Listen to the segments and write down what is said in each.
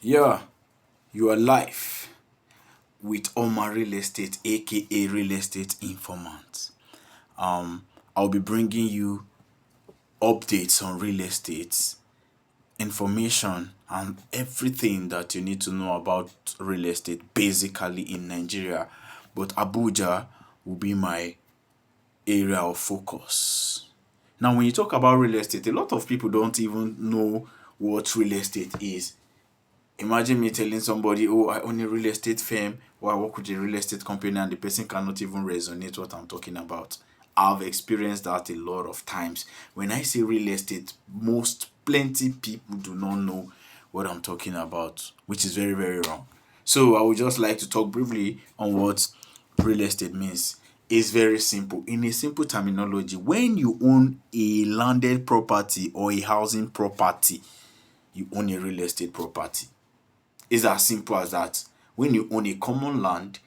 Yeah, you are live with Omar Real Estate, aka Real Estate Informant. I'll be bringing you updates on real estate, information, and everything that you need to know about real estate basically in Nigeria. But Abuja will be my area of focus. Now, when you talk about real estate, a lot of people don't even know what real estate is. Imagine me telling somebody, oh, I own a real estate firm or I work with a real estate company, and the person cannot even resonate what I'm talking about. I've experienced that a lot of times. When I say real estate, plenty people do not know what I'm talking about, which is very, very wrong. So I would just like to talk briefly on what real estate means. It's very simple. In a simple terminology, when you own a landed property or a housing property, you own a real estate property. It's as simple as that. When you own a common land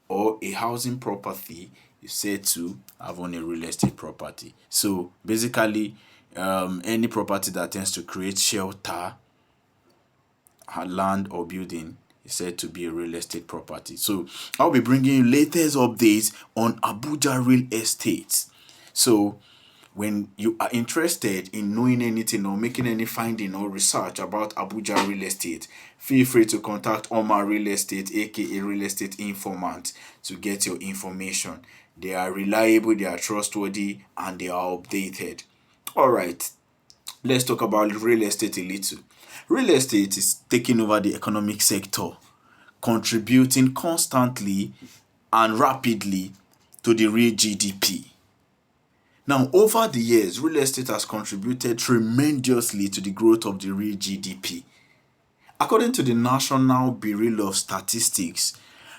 or a housing property, you say to have owned a real estate property. So basically, any property that tends to create shelter, land or building is said to be a real estate property. So I'll be bringing you latest updates on Abuja real estate. So when you are interested in knowing anything or making any finding or research about Abuja real estate, feel free to contact Omar Real Estate, aka Real Estate Informant, to get your information. They are reliable, they are trustworthy, and they are updated. Alright, let's talk about real estate a little. Real estate is taking over the economic sector, contributing constantly and rapidly to the real GDP. Now, over the years, real estate has contributed tremendously to the growth of the real GDP. According to the National Bureau of Statistics,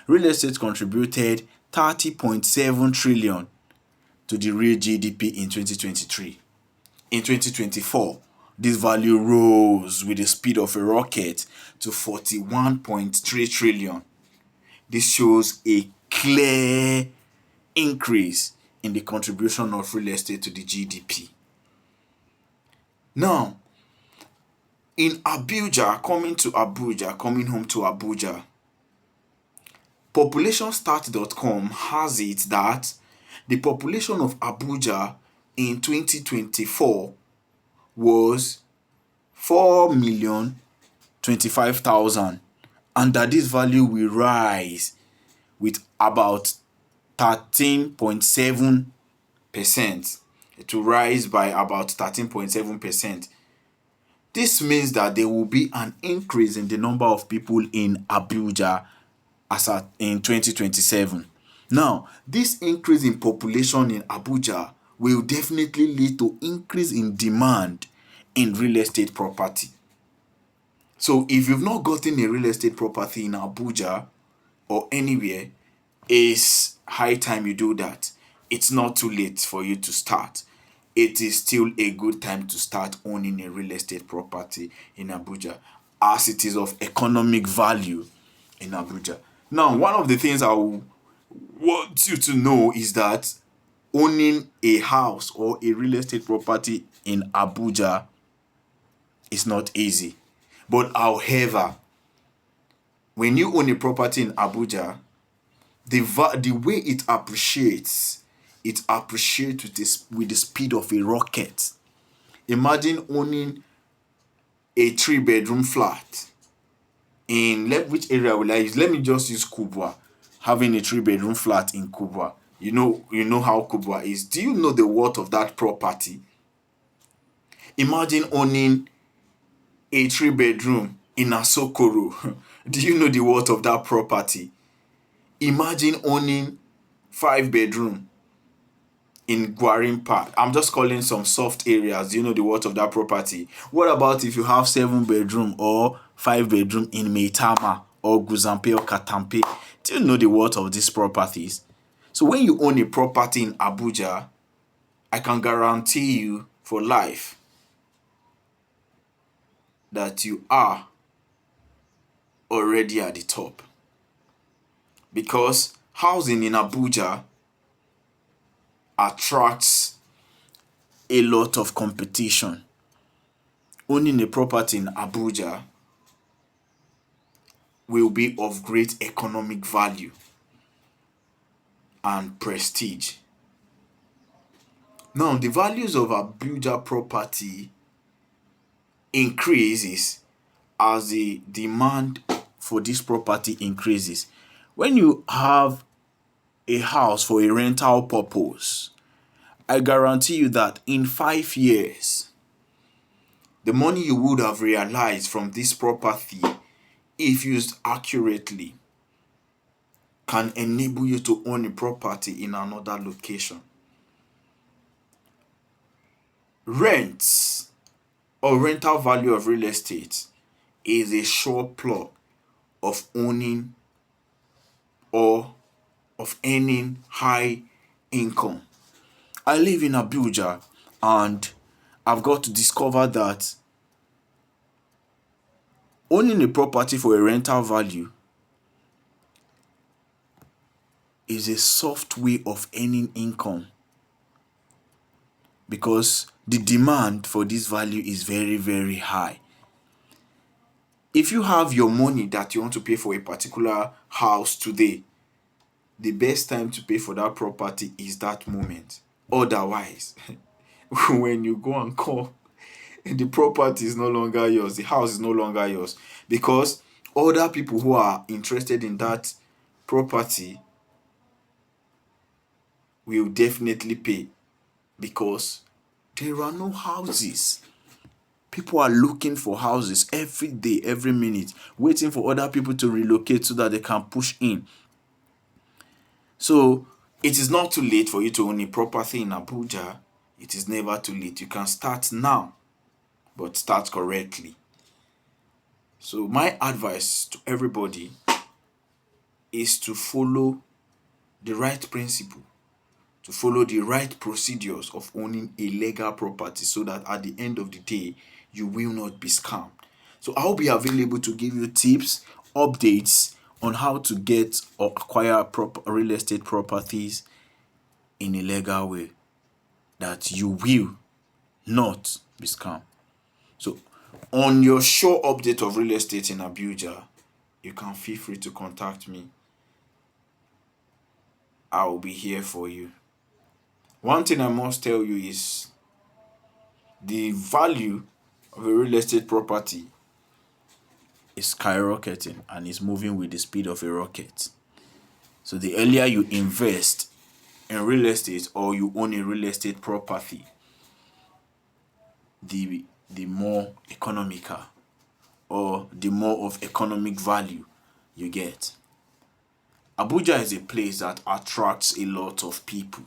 real estate contributed 30.7 trillion to the real GDP in 2023. In 2024, this value rose with the speed of a rocket to 41.3 trillion. This shows a clear increase in the contribution of real estate to the GDP. Now, in Abuja, coming home to Abuja, populationstat.com has it that the population of Abuja in 2024 was 4,025,000, and that this value will rise with about 13.7%. It will rise by about 13.7%. This means that there will be an increase in the number of people in Abuja in 2027. Now, this increase in population in Abuja will definitely lead to increase in demand in real estate property. So if you've not gotten a real estate property in Abuja or anywhere, it's high time you do that. It's not too late for you to start. It is still a good time to start owning a real estate property in Abuja, as it is of economic value in Abuja. Now, one of the things I want you to know is that owning a house or a real estate property in Abuja is not easy. But however, when you own a property in Abuja, the way it appreciates with the speed of a rocket. Imagine owning a 3-bedroom flat in which area will I use? Let me just use Kubwa. Having a 3-bedroom flat in Kubwa. You know how Kubwa is. Do you know the worth of that property? Imagine owning a 3-bedroom in Asokoro. Do you know the worth of that property? Imagine owning 5-bedroom in Gwarimpa. I'm just calling some soft areas. Do you know the worth of that property? What about if you have 7-bedroom or 5-bedroom in Meitama or Guzampe or Katampe? Do you know the worth of these properties? So when you own a property in Abuja, I can guarantee you for life that you are already at the top. Because housing in Abuja attracts a lot of competition. Owning a property in Abuja will be of great economic value and prestige. Now, the values of Abuja property increases as the demand for this property increases. When you have a house for a rental purpose, I guarantee you that in 5 years, the money you would have realized from this property, if used accurately, can enable you to own a property in another location. Rents or rental value of real estate is a sure plug of owning or of earning high income. I live in Abuja and I've got to discover that owning a property for a rental value is a soft way of earning income because the demand for this value is very, very high. If you have your money that you want to pay for a particular house today, the best time to pay for that property is that moment. Otherwise, when you go and call, the property is no longer yours, the house is no longer yours, because other people who are interested in that property will definitely pay because there are no houses. People are looking for houses every day, every minute, waiting for other people to relocate so that they can push in. So it is not too late for you to own a property in Abuja. It is never too late. You can start now, but start correctly. So my advice to everybody is to follow the right principle, to follow the right procedures of owning a legal property so that at the end of the day, you will not be scammed. So I'll be available to give you tips, updates on how to get or acquire real estate properties in a legal way that you will not be scammed. So on your sure update of real estate in Abuja, you can feel free to contact me. I will be here for you. One thing I must tell you is the value of a real estate property is skyrocketing and is moving with the speed of a rocket. So the earlier you invest in real estate or you own a real estate property, the more economical or the more of economic value you get. Abuja is a place that attracts a lot of people.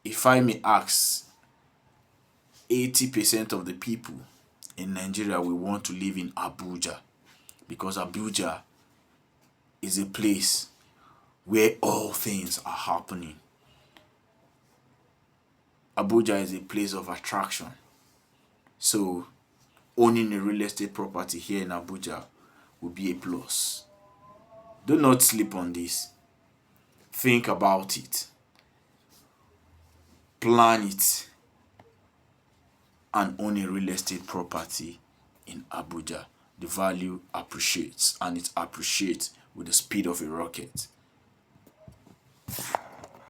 If I may ask, 80% of the people in Nigeria will want to live in Abuja because Abuja is a place where all things are happening. Abuja is a place of attraction. So owning a real estate property here in Abuja will be a plus. Do not sleep on this. Think about it. Plan it. And own a real estate property in Abuja. The value appreciates and it appreciates with the speed of a rocket.